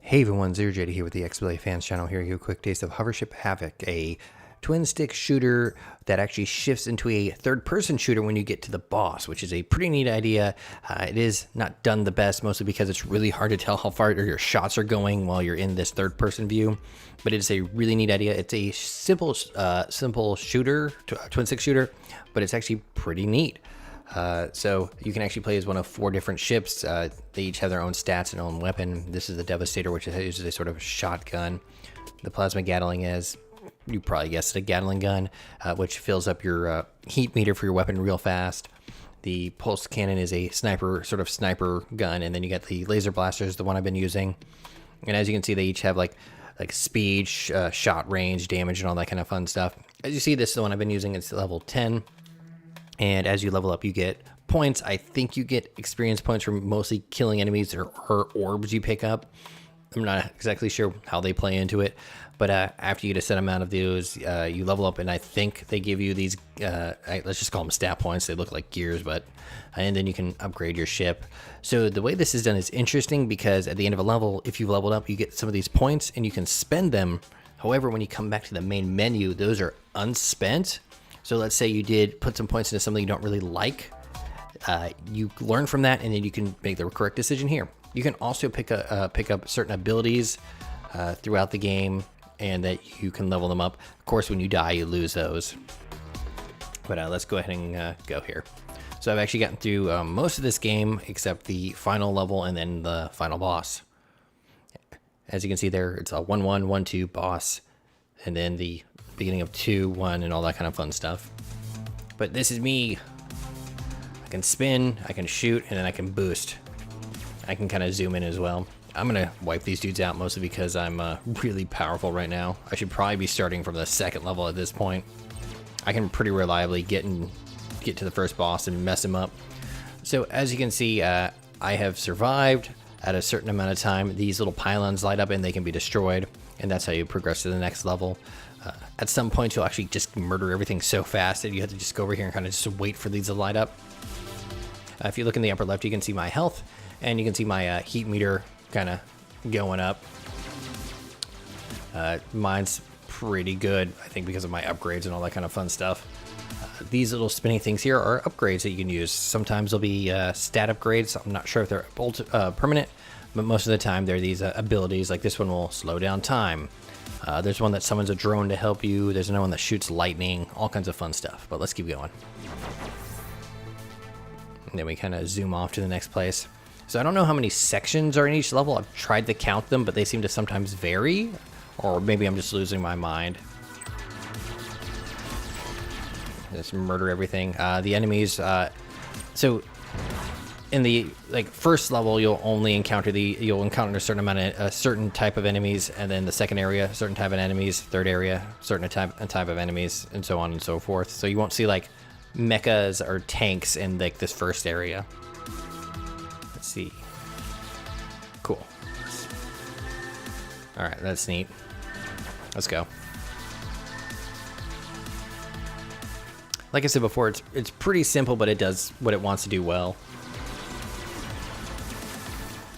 Hey everyone, Zero JD here with the XBLA Fans channel. Here, a quick taste of Hovership Havoc, a twin stick shooter that actually shifts into a third-person shooter when you get to the boss, which is a pretty neat idea. It is not done the best, mostly because it's really hard to tell how far your shots are going while you're in this third-person view. But it's a really neat idea. It's a simple shooter, twin stick shooter, but it's actually pretty neat. So you can actually play as one of 4 different ships. They each have their own stats and own weapon. This is the Devastator, which uses a sort of shotgun. The Plasma Gatling is, you probably guessed it, a Gatling gun, which fills up your heat meter for your weapon real fast. The Pulse Cannon is a sniper gun, and then you got the Laser Blaster is the one I've been using. And as you can see, they each have like speed, shot range, damage, and all that kind of fun stuff. As you see, this is the one I've been using. It's level 10. And as you level up, you get points. I think you get experience points from mostly killing enemies or orbs you pick up. I'm not exactly sure how they play into it. But after you get a set amount of those, you level up. And I think they give you these, let's just call them stat points. They look like gears, and then you can upgrade your ship. So the way this is done is interesting because at the end of a level, if you've leveled up, you get some of these points and you can spend them. However, when you come back to the main menu, those are unspent. So let's say you did put some points into something you don't really like. You learn from that, and then you can make the correct decision here. You can also pick up certain abilities throughout the game, and that you can level them up. Of course, when you die, you lose those. But let's go ahead and go here. So I've actually gotten through most of this game, except the final level and then the final boss. As you can see there, it's a 1-1, 1-2 boss, and then the beginning of 2-1 and all that kind of fun stuff. But this is me. I can spin, I can shoot, and then I can boost. I can kind of zoom in as well. I'm gonna wipe these dudes out mostly because I'm really powerful right now. I should probably be starting from the 2nd level at this point. I can pretty reliably get to the first boss and mess him up. So as you can see, I have survived at a certain amount of time. These little pylons light up and they can be destroyed, and that's how you progress to the next level. At some point, you'll actually just murder everything so fast that you have to just go over here and kind of just wait for these to light up. If you look in the upper left, you can see my health, and you can see my heat meter kind of going up. Mine's pretty good, I think, because of my upgrades and all that kind of fun stuff. These little spinning things here are upgrades that you can use. Sometimes they'll be stat upgrades. I'm not sure if they're permanent, but most of the time they're these abilities. Like this one will slow down time. There's one that summons a drone to help you. There's another one that shoots lightning, all kinds of fun stuff. But let's keep going. And then we kind of zoom off to the next place. So I don't know how many sections are in each level. I've tried to count them, but they seem to sometimes vary. Or maybe I'm just losing my mind. Just murder everything. The enemies, so in the first level, you'll only encounter a certain type of enemies, and then the second area, certain type of enemies, third area, certain type of enemies, and so on and so forth. So you won't see like mechas or tanks in like this first area. Let's see. Cool. All right, that's neat. Let's go. Like I said before, it's pretty simple, but it does what it wants to do well.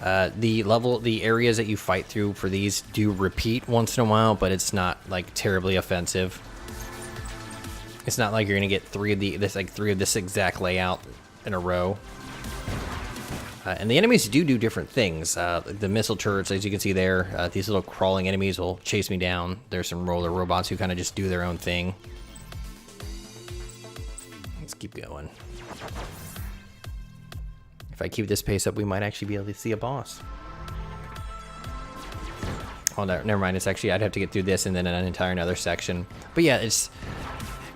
The areas that you fight through for these do repeat once in a while, but it's not like terribly offensive. It's not like you're gonna get three of this exact layout in a row. And the enemies do different things. The missile turrets, as you can see there, these little crawling enemies will chase me down. There's some roller robots who kind of just do their own thing. Let's keep going. If I keep this pace up, we might actually be able to see a boss. Oh, no, never mind. It's actually, I'd have to get through this and then an entire another section. But yeah,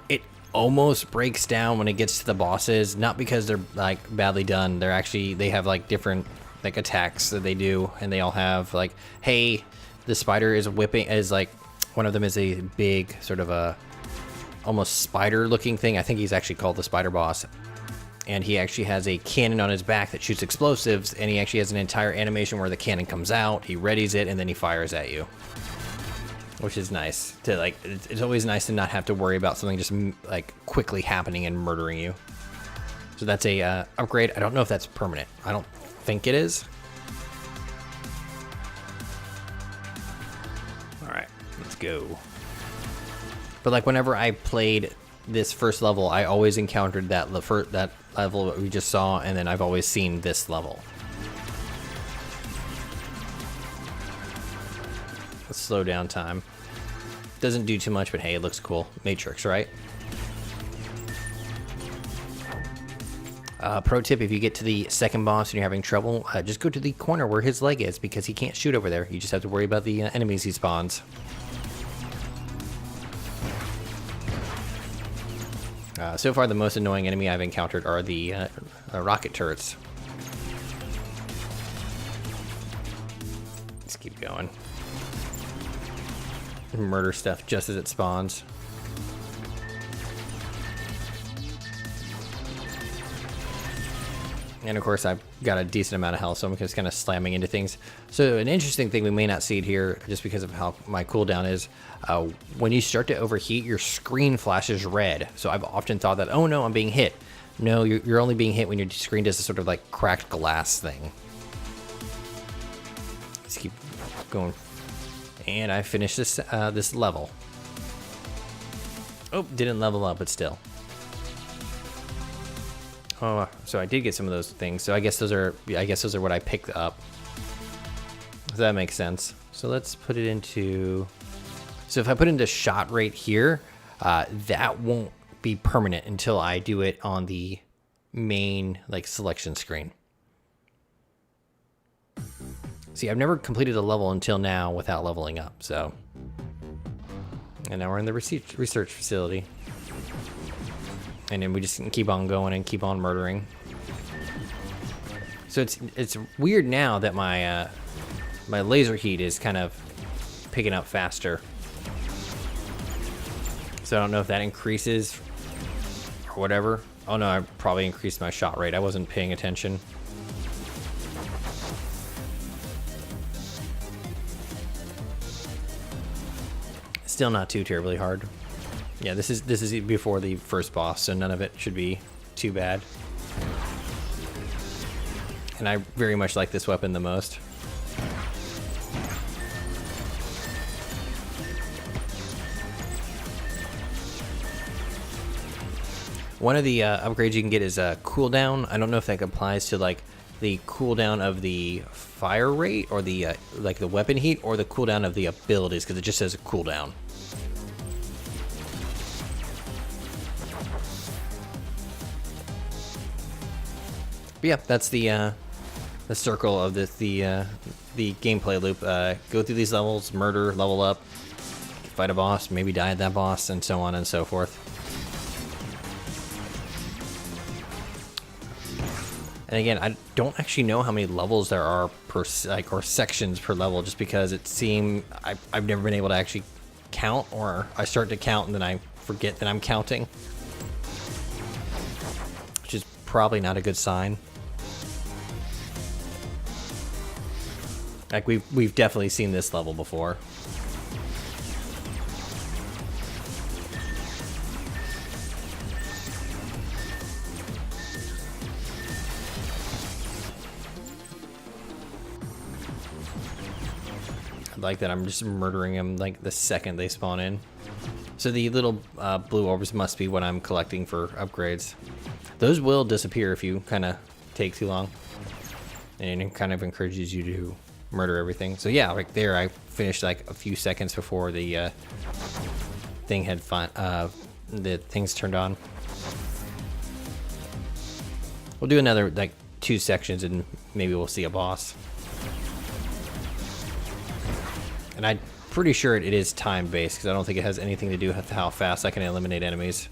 it almost breaks down when it gets to the bosses. Not because they're like badly done. They have like different like attacks that they do, and they all have like, hey, the spider is one of them is a big sort of a almost spider looking thing. I think he's actually called the spider boss. And he actually has a cannon on his back that shoots explosives, and he actually has an entire animation where the cannon comes out, he readies it, and then he fires at you. Which is nice. It's always nice to not have to worry about something just like quickly happening and murdering you. So that's a upgrade. I don't know if that's permanent. I don't think it is. go. But like whenever I played this first level, I always encountered that level that we just saw, and then I've always seen this level. Let's slow down time. Doesn't do too much, but hey, it looks cool. Matrix, right? Pro tip, if you get to the second boss and you're having trouble, just go to the corner where his leg is, because he can't shoot over there. You just have to worry about the enemies he spawns. So far, the most annoying enemy I've encountered are the rocket turrets. Let's keep going. Murder stuff just as it spawns. And of course, I've got a decent amount of health, so I'm just kind of slamming into things. So an interesting thing, we may not see it here just because of how my cooldown is. When you start to overheat, your screen flashes red. So I've often thought that, oh no, I'm being hit. No, you're only being hit when your screen does this sort of like cracked glass thing. Let's keep going. And I finished this this level. Oh, didn't level up, but still. Oh, so I did get some of those things. So I guess those are what I picked up. Does that make sense? So let's put it into. So if I put into shot rate here, that won't be permanent until I do it on the main like selection screen. See, I've never completed a level until now without leveling up. So, and now we're in the research facility. And then we just keep on going and keep on murdering. So it's weird now that my my laser heat is kind of picking up faster. So I don't know if that increases or whatever. Oh no, I probably increased my shot rate. I wasn't paying attention. Still not too terribly hard. Yeah, this is before the first boss, so none of it should be too bad. And I very much like this weapon the most. One of the upgrades you can get is a cooldown. I don't know if that applies to like the cooldown of the fire rate or the like the weapon heat, or the cooldown of the abilities, because it just says a cooldown. But yeah, that's the circle of the gameplay loop. Go through these levels, murder, level up, fight a boss, maybe die at that boss, and so on and so forth. And again, I don't actually know how many levels there are per or sections per level, just because it seemed I've never been able to actually count, or I start to count and then I forget that I'm counting, which is probably not a good sign. Like we've definitely seen this level before. I like that I'm just murdering them like the second they spawn in. So the little blue orbs must be what I'm collecting for upgrades. Those will disappear if you kind of take too long, and it kind of encourages you to murder everything. So yeah, right there I finished like a few seconds before the thing had the things turned on. We'll do another like 2 sections and maybe we'll see a boss. And I'm pretty sure it is time based, because I don't think it has anything to do with how fast I can eliminate enemies.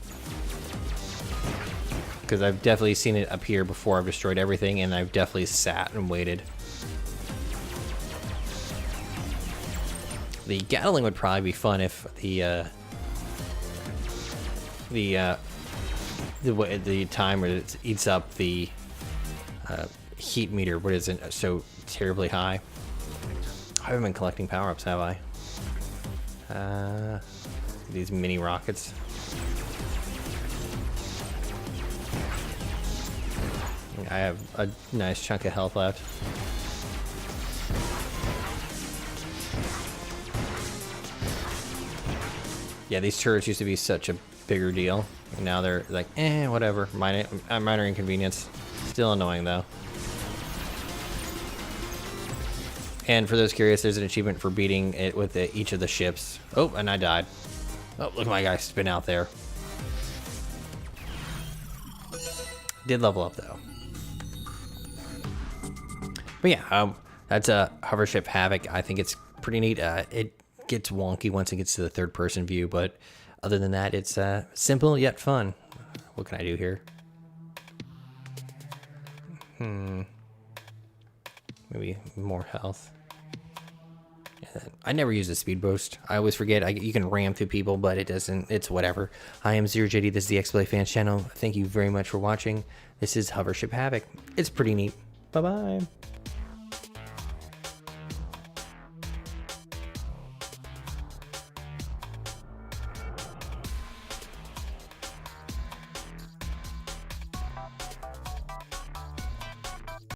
Because I've definitely seen it appear before I've destroyed everything, and I've definitely sat and waited. The Gatling would probably be fun if the time where it eats up the heat meter, what isn't so terribly high. I haven't been collecting power-ups, have I? These mini rockets. I have a nice chunk of health left. Yeah, these turrets used to be such a bigger deal. And now they're like, whatever. Minor inconvenience. Still annoying, though. And for those curious, there's an achievement for beating it with each of the ships. Oh, and I died. Oh, look at my guy spin out there. Did level up, though. But yeah, that's a Hovership Havoc. I think it's pretty neat. It gets wonky once it gets to the third-person view, but other than that, it's simple yet fun. What can I do here? Maybe more health. I never use a speed boost. I always forget. You can ram through people, but it doesn't. It's whatever. I am ZeroJD. This is the XBLA Fans channel. Thank you very much for watching. This is Hovership Havoc. It's pretty neat. Bye-bye.